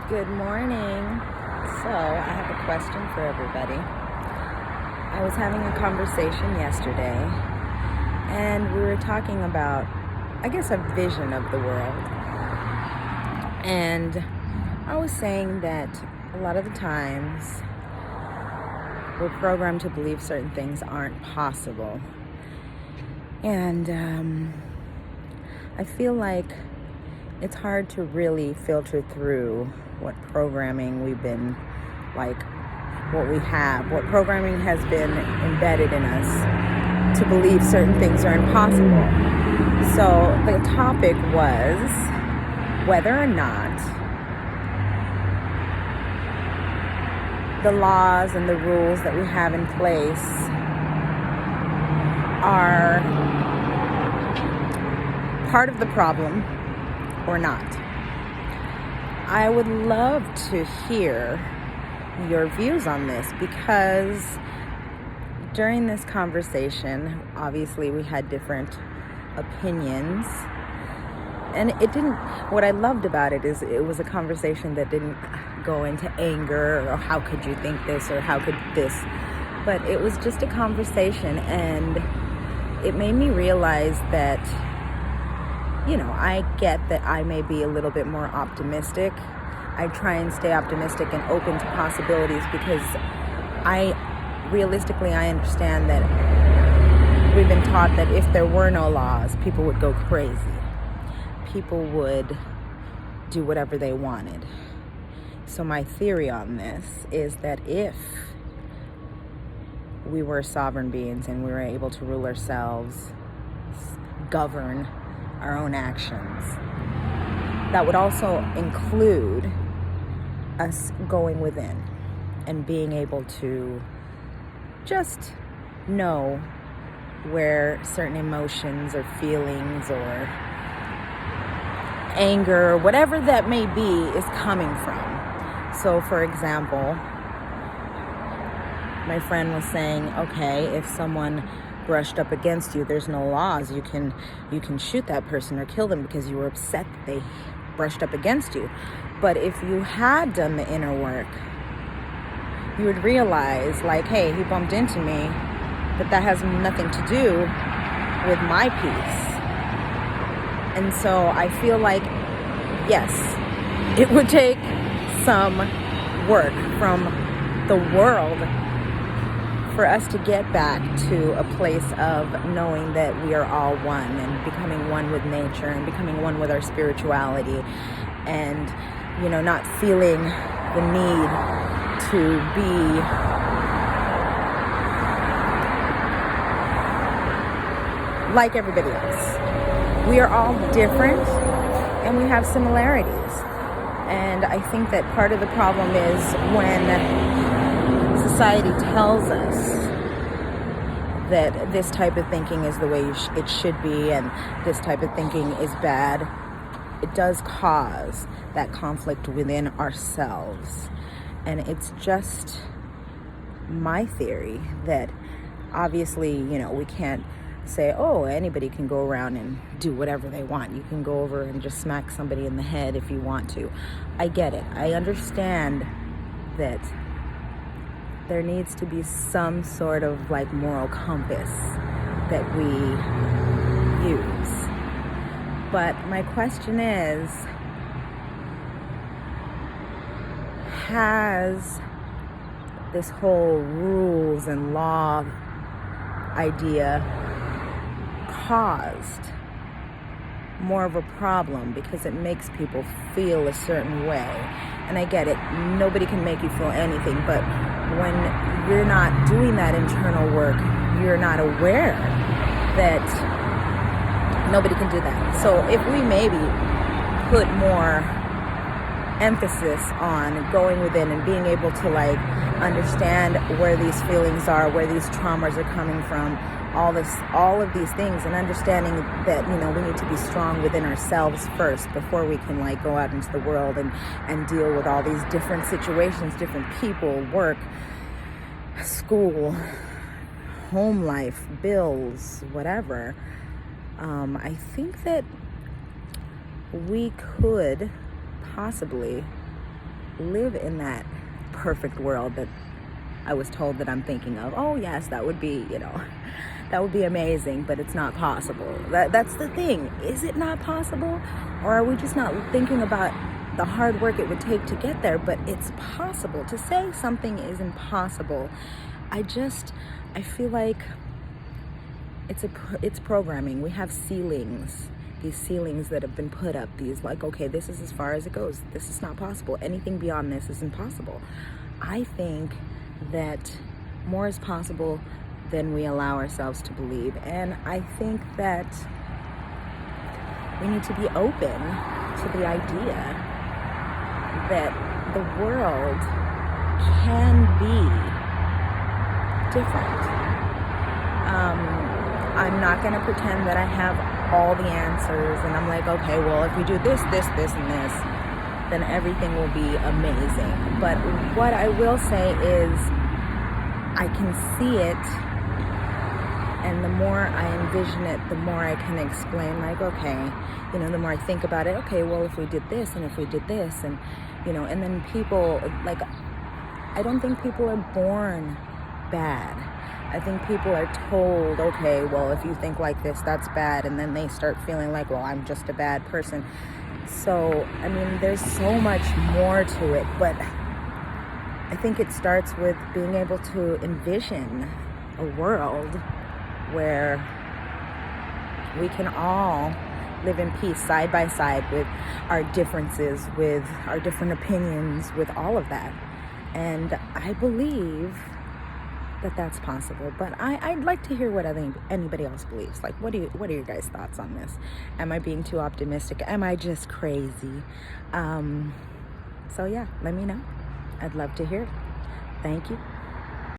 Good morning. So, I have a question for everybody. I was having a conversation yesterday, and we were talking about, I guess, a vision of the world. And I was saying that a lot of the times we're programmed to believe certain things aren't possible. And I feel like it's hard to really filter through what programming we've been, what programming has been embedded in us to believe certain things are impossible. So the topic was whether or not the laws and the rules that we have in place are part of the problem or not. I would love to hear your views on this, because during this conversation, obviously we had different opinions, and what I loved about it is it was a conversation that didn't go into anger or how could you think this or how could this, but it was just a conversation, and it made me realize that I get that I may be a little bit more optimistic. I try and stay optimistic and open to possibilities because I understand that we've been taught that if there were no laws, people would go crazy. People would do whatever they wanted. So my theory on this is that if we were sovereign beings and we were able to rule ourselves, govern our own actions, that would also include us going within and being able to just know where certain emotions or feelings or anger, whatever that may be, is coming from. So for example, my friend was saying, okay, if someone brushed up against you, there's no laws, you can shoot that person or kill them because you were upset that they brushed up against you. But if you had done the inner work, you would realize, hey, he bumped into me, but that has nothing to do with my peace. And so I feel like, yes, it would take some work from the world for us to get back to a place of knowing that we are all one and becoming one with nature and becoming one with our spirituality, and not feeling the need to be like everybody else. We are all different and we have similarities. And I think that part of the problem is when society tells us that this type of thinking is the way it should be and this type of thinking is bad, it does cause that conflict within ourselves. And it's just my theory that obviously, we can't say, oh, anybody can go around and do whatever they want. You can go over and just smack somebody in the head if you want to. I get it. I understand that there needs to be some sort of moral compass that we use. But my question is, has this whole rules and law idea caused more of a problem because it makes people feel a certain way? And I get it, nobody can make you feel anything, but when you're not doing that internal work, you're not aware that nobody can do that. So if we maybe put more emphasis on going within and being able to understand where these feelings are, where these traumas are coming from, all of these things, and understanding that we need to be strong within ourselves first before we can go out into the world and deal with all these different situations, different people, work, school, home life, bills, whatever. I think that we could possibly live in that perfect world that I was told that I'm thinking of. Oh yes, that would be, that would be amazing, but it's not possible. That's the thing. Is it not possible? Or are we just not thinking about the hard work it would take to get there? But it's possible. To say something is impossible, I feel like it's programming. We have ceilings. These ceilings that have been put up, these like, okay, this is as far as it goes. This is not possible. Anything beyond this is impossible. I think that more is possible than we allow ourselves to believe. And I think that we need to be open to the idea that the world can be different. I'm not going to pretend that I have all the answers and I'm like, okay, well, if we do this, this, this, and this, then everything will be amazing. But what I will say is I can see it, and the more I envision it, the more I can explain, like, okay, the more I think about it, okay, well, if we did this and if we did this, and and then people, like, I don't think people are born bad. I think people are told, okay, well, if you think like this, that's bad. And then they start feeling like, well, I'm just a bad person. So, I mean, there's so much more to it. But I think it starts with being able to envision a world where we can all live in peace side by side with our differences, with our different opinions, with all of that. And I believe that that's possible, but I'd like to hear what anybody else believes. Like, what are your guys' thoughts on this? Am I being too optimistic? Am I just crazy? So yeah, let me know. I'd love to hear it. Thank you.